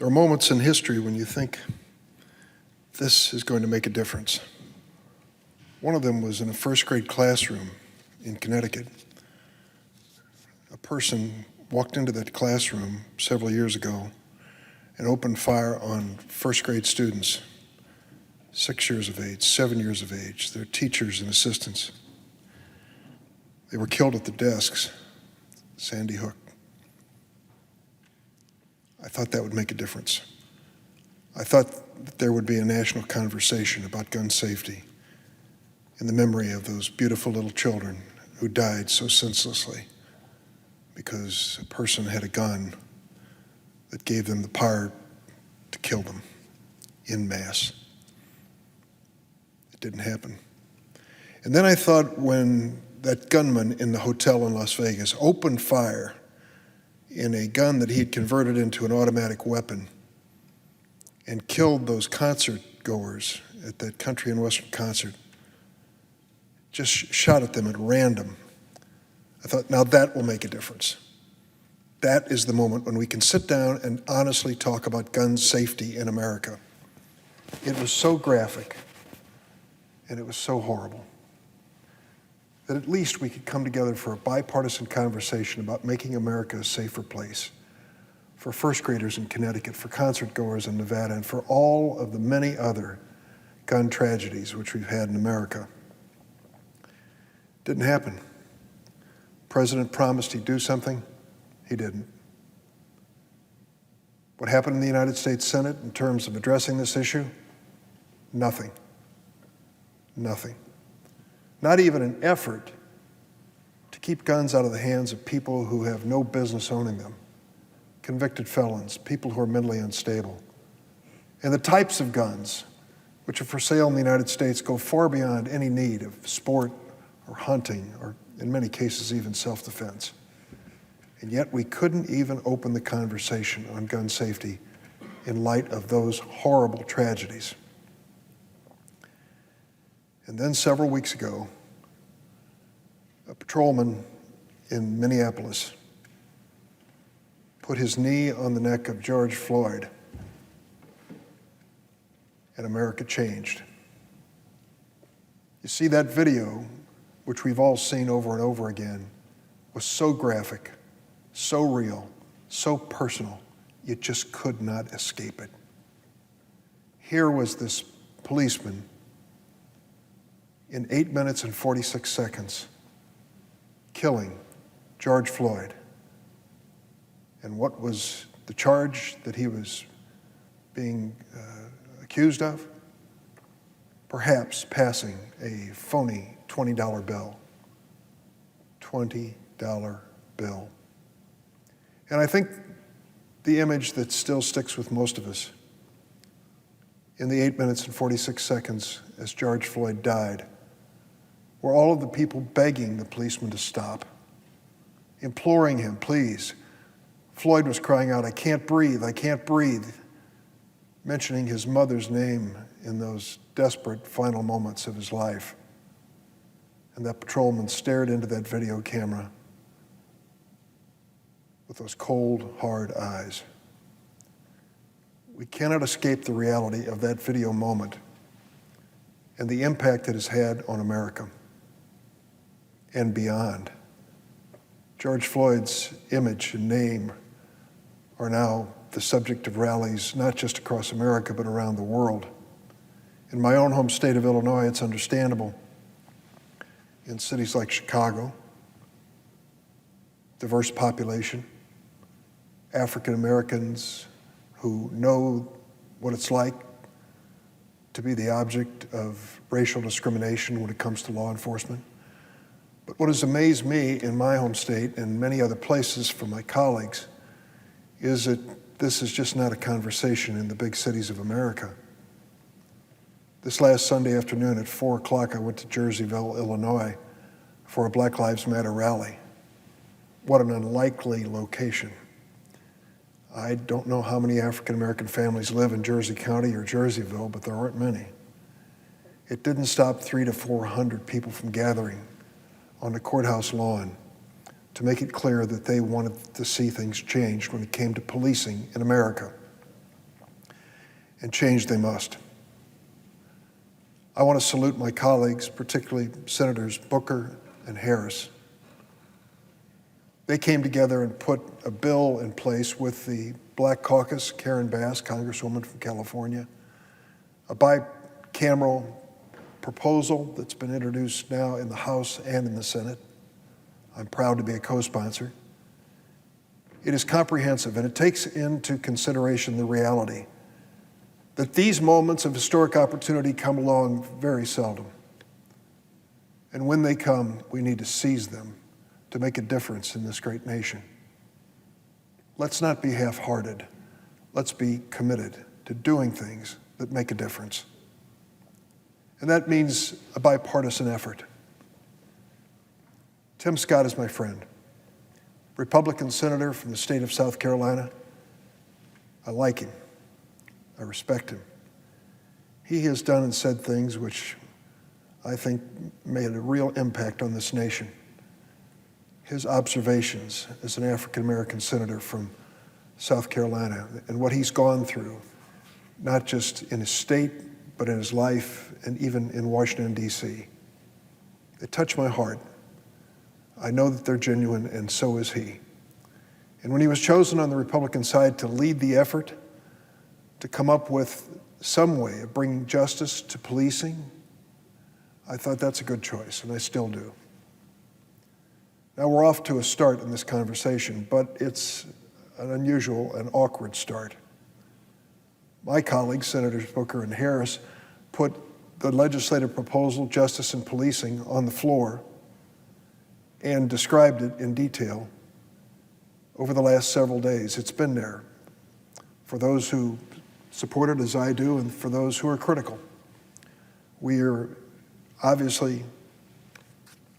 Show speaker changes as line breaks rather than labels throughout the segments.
There are moments in history when you think this is going to make a difference. One of them was in a first grade classroom in Connecticut. A person walked into that classroom several years ago and opened fire on first grade students, 6 years of age, 7 years of age, their teachers and assistants. They were killed at the desks, Sandy Hook. I thought that would make a difference. I thought that there would be a national conversation about gun safety in the memory of those beautiful little children who died so senselessly because a person had a gun that gave them the power to kill them en masse. It didn't happen. And then I thought when that gunman in the hotel in Las Vegas opened fire in a gun that he had converted into an automatic weapon and killed those concert goers at that country and western concert, just shot at them at random. I thought, now that will make a difference. That is the moment when we can sit down and honestly talk about gun safety in America. It was so graphic and it was so horrible that at least we could come together for a bipartisan conversation about making America a safer place for first graders in Connecticut, for concert goers in Nevada, and for all of the many other gun tragedies which we've had in America. Didn't happen. The president promised he'd do something. He didn't. What happened in the United States Senate in terms of addressing this issue? Nothing. Nothing. Not even an effort to keep guns out of the hands of people who have no business owning them, convicted felons, people who are mentally unstable. And the types of guns which are for sale in the United States go far beyond any need of sport or hunting or, in many cases, even self-defense. And yet we couldn't even open the conversation on gun safety in light of those horrible tragedies. And then several weeks ago, a patrolman in Minneapolis put his knee on the neck of George Floyd, and America changed. You see, that video, which we've all seen over and over again, was so graphic, so real, so personal, you just could not escape it. Here was this policeman in 8 minutes and 46 seconds, killing George Floyd. And what was the charge that he was being accused of? Perhaps passing a phony $20 bill. $20 bill. And I think the image that still sticks with most of us in the 8 minutes and 46 seconds as George Floyd died were all of the people begging the policeman to stop, imploring him, please. Floyd was crying out, I can't breathe, I can't breathe, mentioning his mother's name in those desperate final moments of his life. And that patrolman stared into that video camera with those cold, hard eyes. We cannot escape the reality of that video moment and the impact it has had on America and beyond. George Floyd's image and name are now the subject of rallies, not just across America, but around the world. In my own home state of Illinois, it's understandable. In cities like Chicago, diverse population, African Americans who know what it's like to be the object of racial discrimination when it comes to law enforcement. But what has amazed me in my home state and many other places from my colleagues is that this is just not a conversation in the big cities of America. This last Sunday afternoon at 4 o'clock, I went to Jerseyville, Illinois for a Black Lives Matter rally. What an unlikely location. I don't know how many African American families live in Jersey County or Jerseyville, but there aren't many. It didn't stop 300 to 400 people from gathering on the courthouse lawn to make it clear that they wanted to see things changed when it came to policing in America. and change they must. I want to salute my colleagues, particularly Senators Booker and Harris. They came together and put a bill in place with the Black Caucus, Karen Bass, Congresswoman from California, a bicameral proposal that's been introduced now in the House and in the Senate. I'm proud to be a co-sponsor. It is comprehensive, and it takes into consideration the reality that these moments of historic opportunity come along very seldom. And when they come, we need to seize them to make a difference in this great nation. Let's not be half-hearted. Let's be committed to doing things that make a difference. And that means a bipartisan effort. Tim Scott is my friend, Republican senator from the state of South Carolina. I like him. I respect him. He has done and said things which I think made a real impact on this nation. His observations as an African-American senator from South Carolina and what he's gone through, not just in his state, but in his life and even in Washington, D.C. They touch my heart. I know that they're genuine, and so is he. And when he was chosen on the Republican side to lead the effort to come up with some way of bringing justice to policing, I thought that's a good choice, and I still do. Now we're off to a start in this conversation, but it's an unusual and awkward start. My colleagues, Senators Booker and Harris, put the legislative proposal, Justice and Policing, on the floor and described it in detail over the last several days. It's been there for those who support it as I do and for those who are critical. We are obviously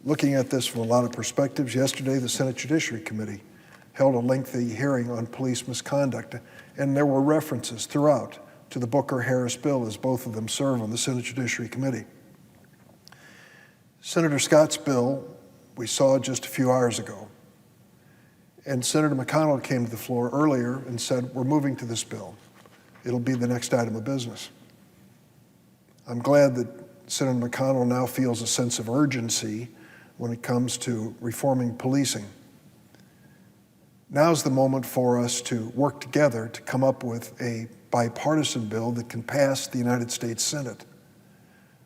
looking at this from a lot of perspectives. Yesterday, the Senate Judiciary Committee held a lengthy hearing on police misconduct, and there were references throughout to the Booker-Harris bill, as both of them serve on the Senate Judiciary Committee. Senator Scott's bill we saw just a few hours ago, and Senator McConnell came to the floor earlier and said, we're moving to this bill. It'll be the next item of business. I'm glad that Senator McConnell now feels a sense of urgency when it comes to reforming policing. Now's the moment for us to work together to come up with a bipartisan bill that can pass the United States Senate.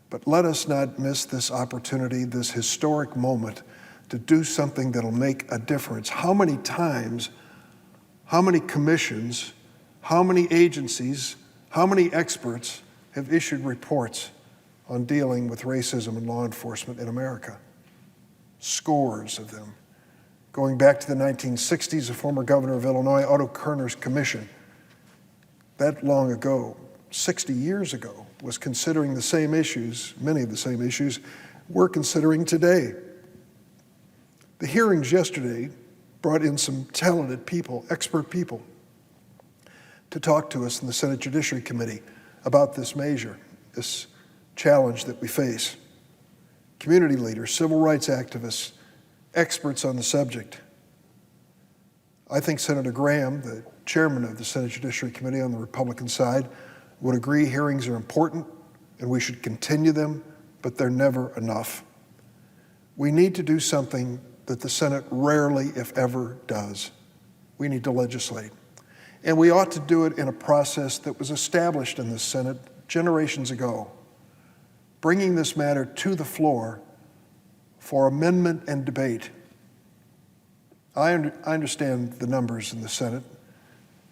But let us not miss this opportunity, this historic moment, to do something that'll make a difference. How many times, how many commissions, how many agencies, how many experts have issued reports on dealing with racism in law enforcement in America? Scores of them. Going back to the 1960s, the former governor of Illinois, Otto Kerner's commission, that long ago, 60 years ago, was considering the same issues, many of the same issues we're considering today. The hearings yesterday brought in some talented people, expert people, to talk to us in the Senate Judiciary Committee about this measure, this challenge that we face. Community leaders, civil rights activists, experts on the subject. I think Senator Graham, the chairman of the Senate Judiciary Committee on the Republican side, would agree hearings are important and we should continue them, but they're never enough. We need to do something that the Senate rarely, if ever, does. We need to legislate. And we ought to do it in a process that was established in the Senate generations ago, bringing this matter to the floor for amendment and debate. I understand the numbers in the Senate.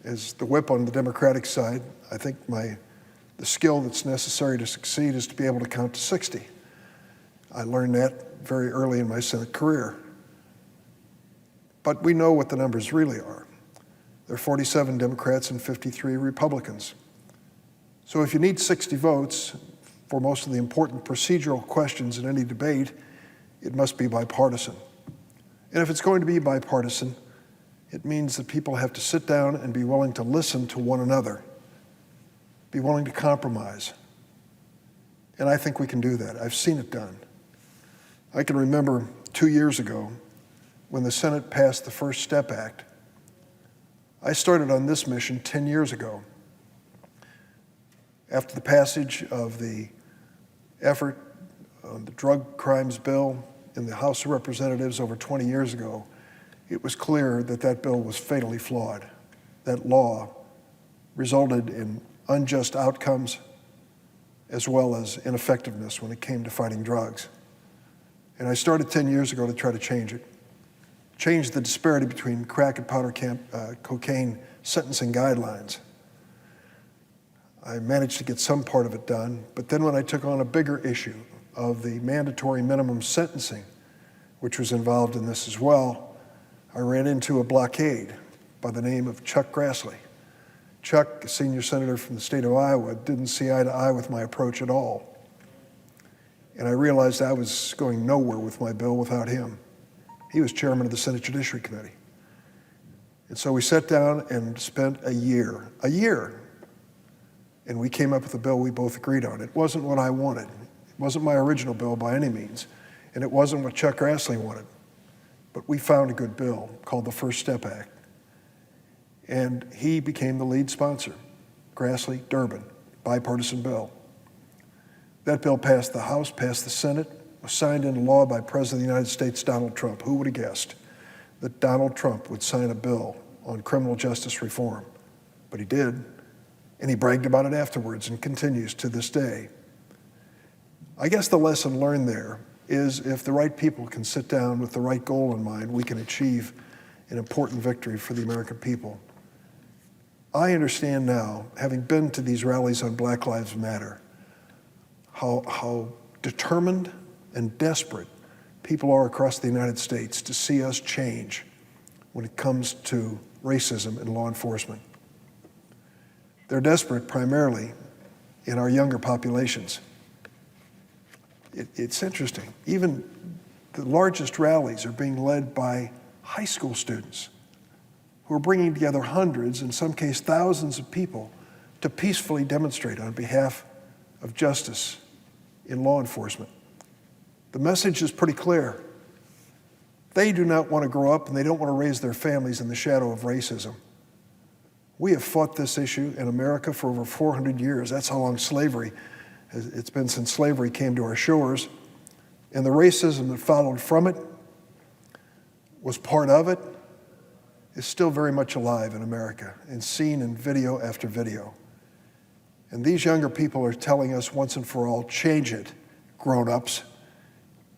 As the whip on the Democratic side, I think the skill that's necessary to succeed is to be able to count to 60. I learned that very early in my Senate career. But we know what the numbers really are. There are 47 Democrats and 53 Republicans. So if you need 60 votes for most of the important procedural questions in any debate, it must be bipartisan. And if it's going to be bipartisan, it means that people have to sit down and be willing to listen to one another, be willing to compromise. And I think we can do that. I've seen it done. I can remember 2 years ago when the Senate passed the First Step Act. I started on this mission 10 years ago. After the passage of the effort on the drug crimes bill in the House of Representatives over 20 years ago, it was clear that that bill was fatally flawed. That law resulted in unjust outcomes as well as ineffectiveness when it came to fighting drugs. And I started 10 years ago to try to change it. Change the disparity between crack and powder cocaine sentencing guidelines. I managed to get some part of it done, but then when I took on a bigger issue of the mandatory minimum sentencing, which was involved in this as well, I ran into a blockade by the name of Chuck Grassley. Chuck, a senior senator from the state of Iowa, didn't see eye to eye with my approach at all. And I realized I was going nowhere with my bill without him. He was chairman of the Senate Judiciary Committee. And so we sat down and spent a year, and we came up with a bill we both agreed on. It wasn't what I wanted. It wasn't my original bill by any means, and it wasn't what Chuck Grassley wanted. But we found a good bill called the First Step Act. And he became the lead sponsor, Grassley, Durbin, bipartisan bill. That bill passed the House, passed the Senate, was signed into law by President of the United States, Donald Trump. Who would have guessed that Donald Trump would sign a bill on criminal justice reform? But he did, and he bragged about it afterwards and continues to this day. I guess the lesson learned there is if the right people can sit down with the right goal in mind, we can achieve an important victory for the American people. I understand now, having been to these rallies on Black Lives Matter, how determined and desperate people are across the United States to see us change when it comes to racism in law enforcement. They're desperate primarily in our younger populations. It's interesting. Even the largest rallies are being led by high school students who are bringing together hundreds, in some cases thousands of people to peacefully demonstrate on behalf of justice in law enforcement. The message is pretty clear. They do not want to grow up and they don't want to raise their families in the shadow of racism. We have fought this issue in America for over 400 years. That's how long it's been since slavery came to our shores. And the racism that followed from it, was part of it, is still very much alive in America and seen in video after video. And these younger people are telling us once and for all, change it, grown-ups.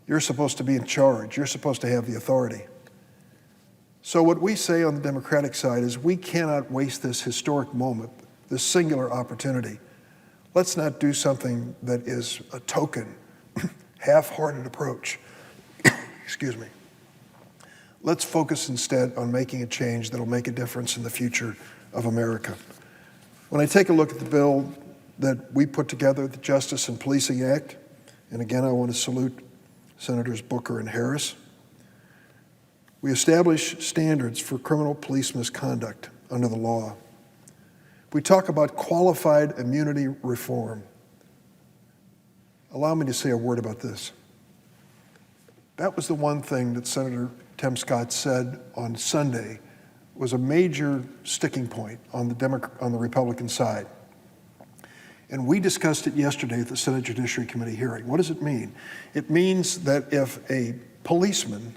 You're supposed to be in charge. You're supposed to have the authority. So what we say on the Democratic side is we cannot waste this historic moment, this singular opportunity. Let's not do something that is a token, half-hearted approach. Excuse me. Let's focus instead on making a change that'll make a difference in the future of America. When I take a look at the bill that we put together, the Justice and Policing Act, and again I want to salute Senators Booker and Harris, we establish standards for criminal police misconduct under the law. We talk about qualified immunity reform. Allow me to say a word about this. That was the one thing that Senator Tim Scott said on Sunday was a major sticking point on the Republican side. And we discussed it yesterday at the Senate Judiciary Committee hearing. What does it mean? It means that if a policeman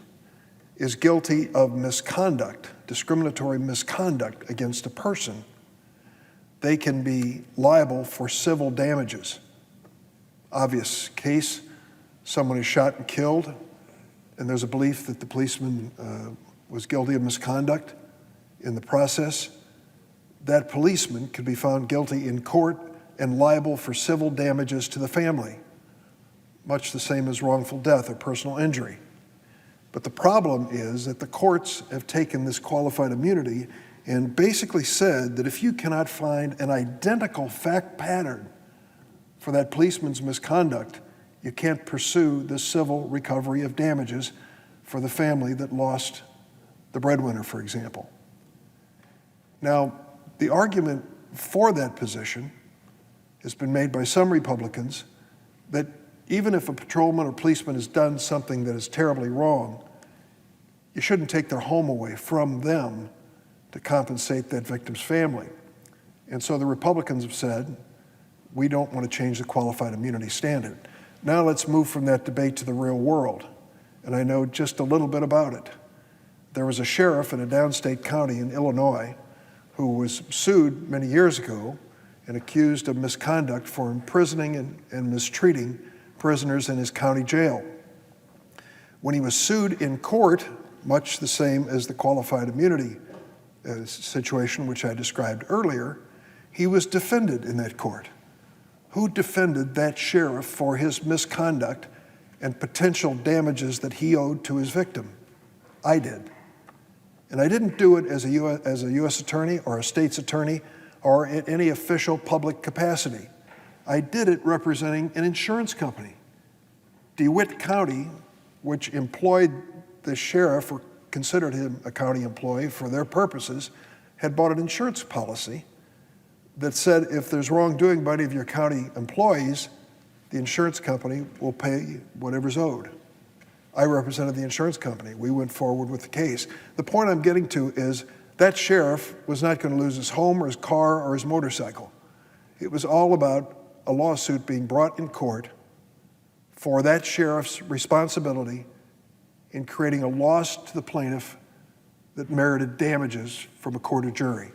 is guilty of misconduct, discriminatory misconduct against a person, they can be liable for civil damages. Obvious case, someone is shot and killed, and there's a belief that the policeman was guilty of misconduct in the process. That policeman could be found guilty in court and liable for civil damages to the family, much the same as wrongful death or personal injury. But the problem is that the courts have taken this qualified immunity and basically said that if you cannot find an identical fact pattern for that policeman's misconduct, you can't pursue the civil recovery of damages for the family that lost the breadwinner, for example. Now, the argument for that position has been made by some Republicans that even if a patrolman or policeman has done something that is terribly wrong, you shouldn't take their home away from them to compensate that victim's family. And so the Republicans have said we don't want to change the qualified immunity standard. Now let's move from that debate to the real world, and I know just a little bit about it. There was a sheriff in a downstate county in Illinois who was sued many years ago and accused of misconduct for imprisoning and mistreating prisoners in his county jail. When he was sued in court, much the same as the qualified immunity situation which I described earlier, he was defended in that court. Who defended that sheriff for his misconduct and potential damages that he owed to his victim? I did. And I didn't do it as a U.S. attorney or a state's attorney or in any official public capacity. I did it representing an insurance company. DeWitt County, which employed the sheriff or considered him a county employee for their purposes, had bought an insurance policy that said if there's wrongdoing by any of your county employees, the insurance company will pay whatever's owed. I represented the insurance company. We went forward with the case. The point I'm getting to is that sheriff was not going to lose his home or his car or his motorcycle. It was all about a lawsuit being brought in court for that sheriff's responsibility in creating a loss to the plaintiff that merited damages from a court or jury.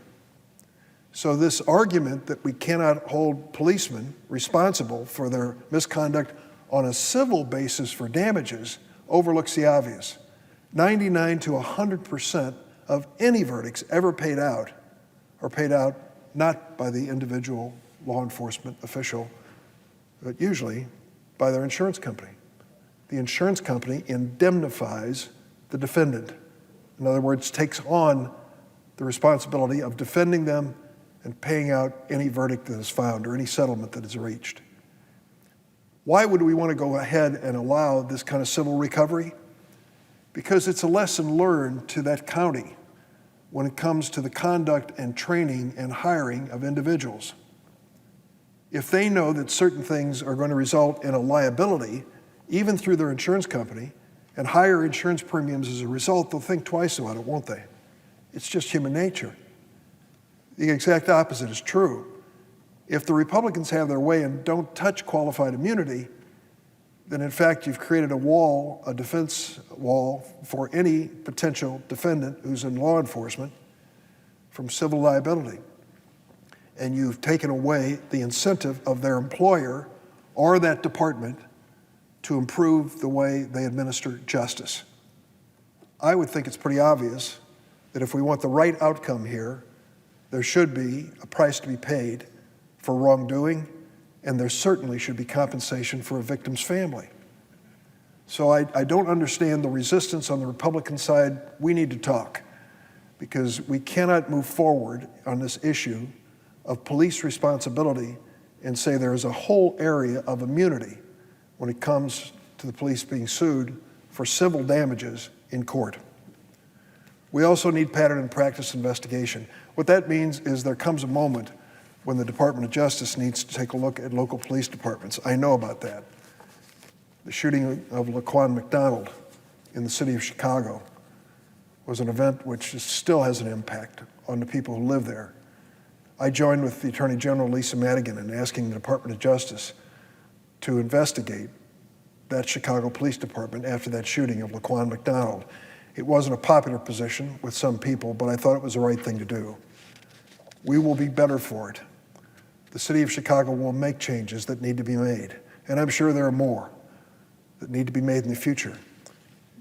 So this argument that we cannot hold policemen responsible for their misconduct on a civil basis for damages overlooks the obvious. 99 to 100% of any verdicts ever paid out are paid out not by the individual law enforcement official, but usually by their insurance company. The insurance company indemnifies the defendant. In other words, takes on the responsibility of defending them and paying out any verdict that is found or any settlement that is reached. Why would we want to go ahead and allow this kind of civil recovery? Because it's a lesson learned to that county when it comes to the conduct and training and hiring of individuals. If they know that certain things are going to result in a liability, even through their insurance company, and higher insurance premiums as a result, they'll think twice about it, won't they? It's just human nature. The exact opposite is true. If the Republicans have their way and don't touch qualified immunity, then in fact you've created a wall, a defense wall for any potential defendant who's in law enforcement from civil liability. And you've taken away the incentive of their employer or that department to improve the way they administer justice. I would think it's pretty obvious that if we want the right outcome here, there should be a price to be paid for wrongdoing, and there certainly should be compensation for a victim's family. So I don't understand the resistance on the Republican side. We need to talk, because we cannot move forward on this issue of police responsibility and say there is a whole area of immunity when it comes to the police being sued for civil damages in court. We also need pattern and practice investigation. What that means is there comes a moment when the Department of Justice needs to take a look at local police departments. I know about that. The shooting of Laquan McDonald in the city of Chicago was an event which still has an impact on the people who live there. I joined with the Attorney General, Lisa Madigan, in asking the Department of Justice to investigate that Chicago Police Department after that shooting of Laquan McDonald. It wasn't a popular position with some people, but I thought it was the right thing to do. We will be better for it. The city of Chicago will make changes that need to be made, and I'm sure there are more that need to be made in the future.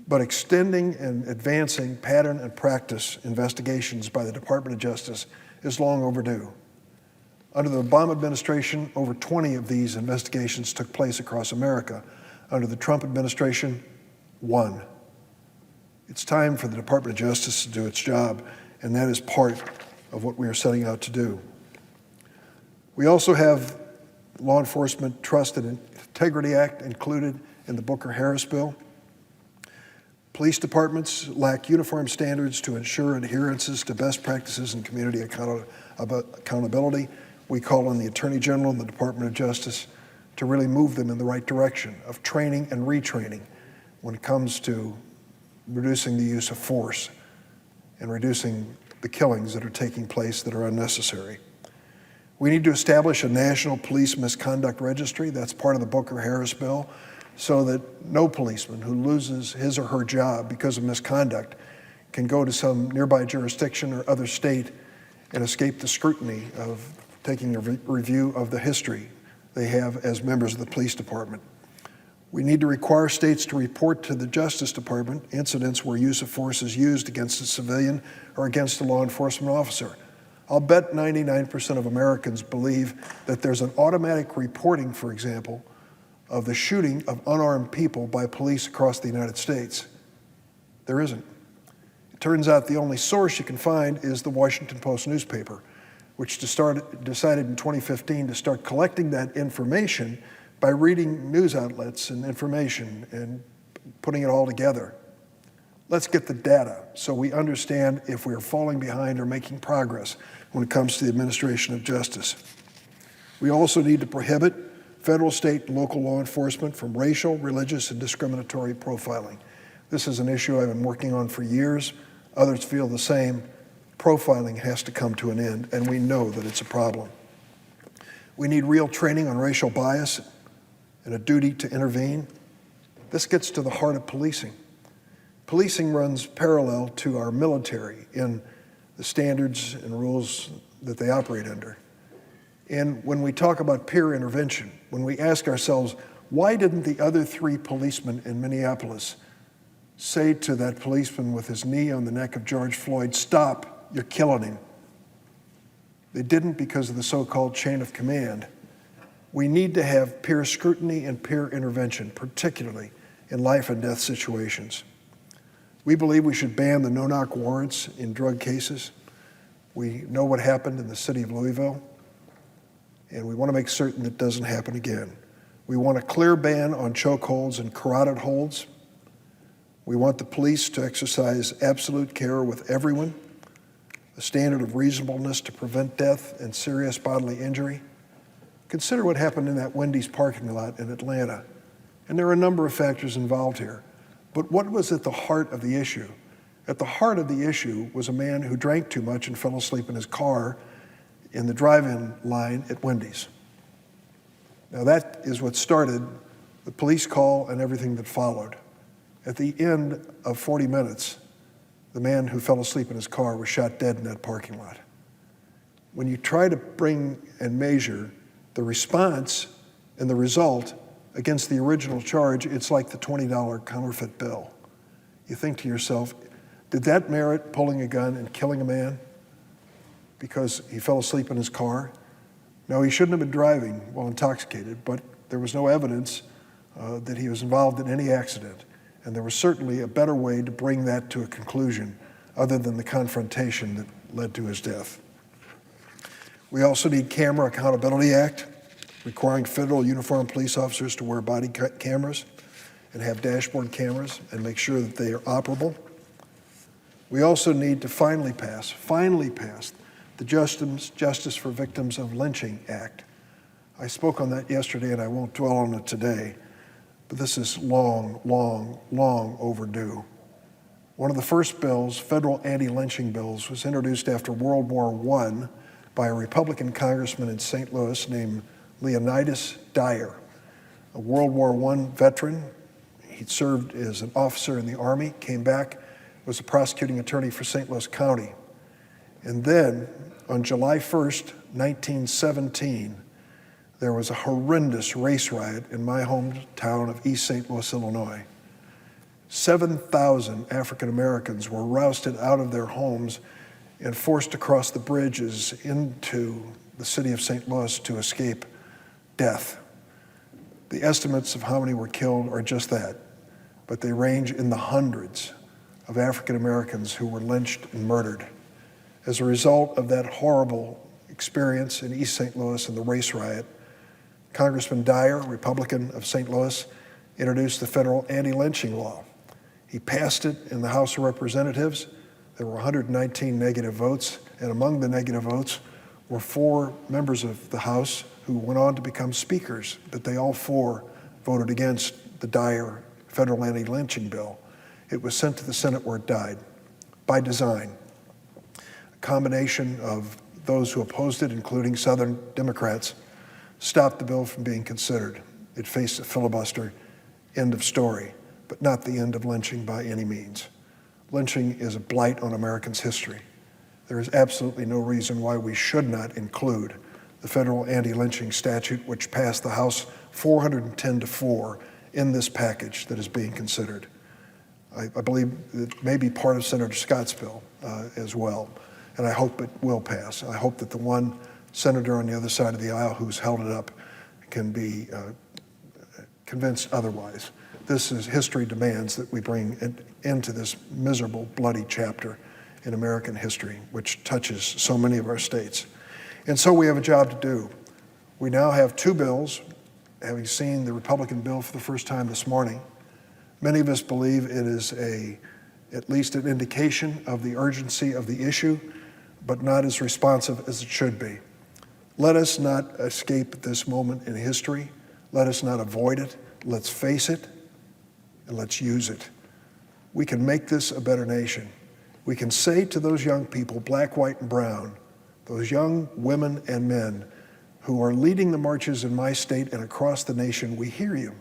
But extending and advancing pattern and practice investigations by the Department of Justice is long overdue. Under the Obama administration, over 20 of these investigations took place across America. Under the Trump administration, 1. It's time for the Department of Justice to do its job, and that is part of what we are setting out to do. We also have the Law Enforcement Trust and Integrity Act included in the Booker-Harris bill. Police departments lack uniform standards to ensure adherences to best practices and community accountability. We call on the Attorney General and the Department of Justice to really move them in the right direction of training and retraining when it comes to reducing the use of force and reducing the killings that are taking place that are unnecessary. We need to establish a national police misconduct registry. That's part of the Booker-Harris bill, so that no policeman who loses his or her job because of misconduct can go to some nearby jurisdiction or other state and escape the scrutiny of taking a review of the history they have as members of the police department. We need to require states to report to the Justice Department incidents where use of force is used against a civilian or against a law enforcement officer. I'll bet 99% of Americans believe that there's an automatic reporting, for example, of the shooting of unarmed people by police across the United States. There isn't. It turns out the only source you can find is the Washington Post newspaper, which decided in 2015 to start collecting that information by reading news outlets and information and putting it all together. Let's get the data so we understand if we are falling behind or making progress when it comes to the administration of justice. We also need to prohibit federal, state, and local law enforcement from racial, religious, and discriminatory profiling. This is an issue I've been working on for years. Others feel the same. Profiling has to come to an end, and we know that it's a problem. We need real training on racial bias and a duty to intervene. This gets to the heart of policing. Policing runs parallel to our military in the standards and rules that they operate under. And when we talk about peer intervention, when we ask ourselves, why didn't the other 3 policemen in Minneapolis say to that policeman with his knee on the neck of George Floyd, stop, you're killing him? They didn't because of the so-called chain of command. We need to have peer scrutiny and peer intervention, particularly in life and death situations. We believe we should ban the no-knock warrants in drug cases. We know what happened in the city of Louisville, and we want to make certain that doesn't happen again. We want a clear ban on chokeholds and carotid holds. We want the police to exercise absolute care with everyone, a standard of reasonableness to prevent death and serious bodily injury. Consider what happened in that Wendy's parking lot in Atlanta. And there are a number of factors involved here. But what was at the heart of the issue? At the heart of the issue was a man who drank too much and fell asleep in his car in the drive-in line at Wendy's. Now that is what started the police call and everything that followed. At the end of 40 minutes, the man who fell asleep in his car was shot dead in that parking lot. When you try to bring and measure the response and the result against the original charge, it's like the $20 counterfeit bill. You think to yourself, did that merit pulling a gun and killing a man because he fell asleep in his car? No, he shouldn't have been driving while intoxicated, but there was no evidence that he was involved in any accident. And there was certainly a better way to bring that to a conclusion other than the confrontation that led to his death. We also need Camera Accountability Act, requiring federal uniformed police officers to wear body cameras and have dashboard cameras and make sure that they are operable. We also need to finally pass the Justice for Victims of Lynching Act. I spoke on that yesterday and I won't dwell on it today, but this is long, long, long overdue. One of the first bills, federal anti-lynching bills, was introduced after World War I by a Republican congressman in St. Louis named Leonidas Dyer, a World War I veteran. He'd served as an officer in the Army, came back, was a prosecuting attorney for St. Louis County. And then, on July 1st, 1917, there was a horrendous race riot in my hometown of East St. Louis, Illinois. 7,000 African Americans were rousted out of their homes and forced to cross the bridges into the city of St. Louis to escape death. The estimates of how many were killed are just that, but they range in the hundreds of African Americans who were lynched and murdered. As a result of that horrible experience in East St. Louis and the race riot, Congressman Dyer, Republican of St. Louis, introduced the federal anti-lynching law. He passed it in the House of Representatives. There were 119 negative votes, and among the negative votes were 4 members of the House who went on to become speakers, but they all 4 voted against the Dyer federal anti-lynching bill. It was sent to the Senate where it died, by design. A combination of those who opposed it, including Southern Democrats, stopped the bill from being considered. It faced a filibuster, end of story, but not the end of lynching by any means. Lynching is a blight on Americans' history. There is absolutely no reason why we should not include the federal anti-lynching statute, which passed the House 410-4 in this package that is being considered. I believe it may be part of Senator Scott's bill as well, and I hope it will pass. I hope that the one senator on the other side of the aisle who's held it up can be convinced otherwise. This is history demands that we bring into this miserable, bloody chapter in American history, which touches so many of our states. And so we have a job to do. We now have two bills, having seen the Republican bill for the first time this morning. Many of us believe it is at least an indication of the urgency of the issue, but not as responsive as it should be. Let us not escape this moment in history. Let us not avoid it. Let's face it, and let's use it. We can make this a better nation. We can say to those young people, black, white, and brown, those young women and men who are leading the marches in my state and across the nation, we hear you.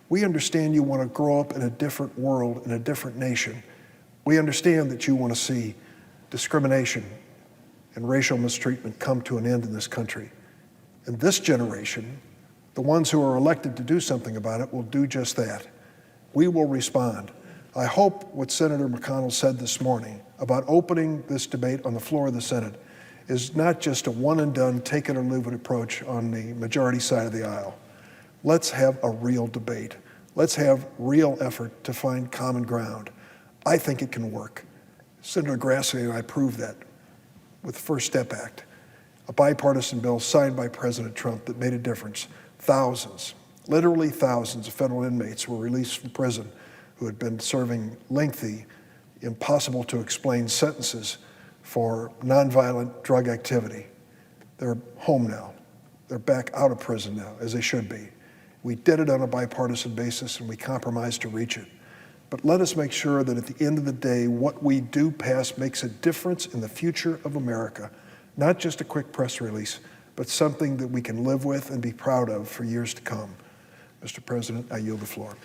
We understand you want to grow up in a different world, in a different nation. We understand that you want to see discrimination and racial mistreatment come to an end in this country. And this generation, the ones who are elected to do something about it, will do just that. We will respond. I hope what Senator McConnell said this morning about opening this debate on the floor of the Senate is not just a one and done, take it or leave it approach on the majority side of the aisle. Let's have a real debate. Let's have real effort to find common ground. I think it can work. Senator Grassley and I proved that with the First Step Act, a bipartisan bill signed by President Trump that made a difference. Thousands, literally thousands of federal inmates were released from prison who had been serving lengthy, impossible to explain sentences for nonviolent drug activity. They're home now. They're back out of prison now, as they should be. We did it on a bipartisan basis, and we compromised to reach it. But let us make sure that at the end of the day, what we do pass makes a difference in the future of America, not just a quick press release, but something that we can live with and be proud of for years to come. Mr. President, I yield the floor.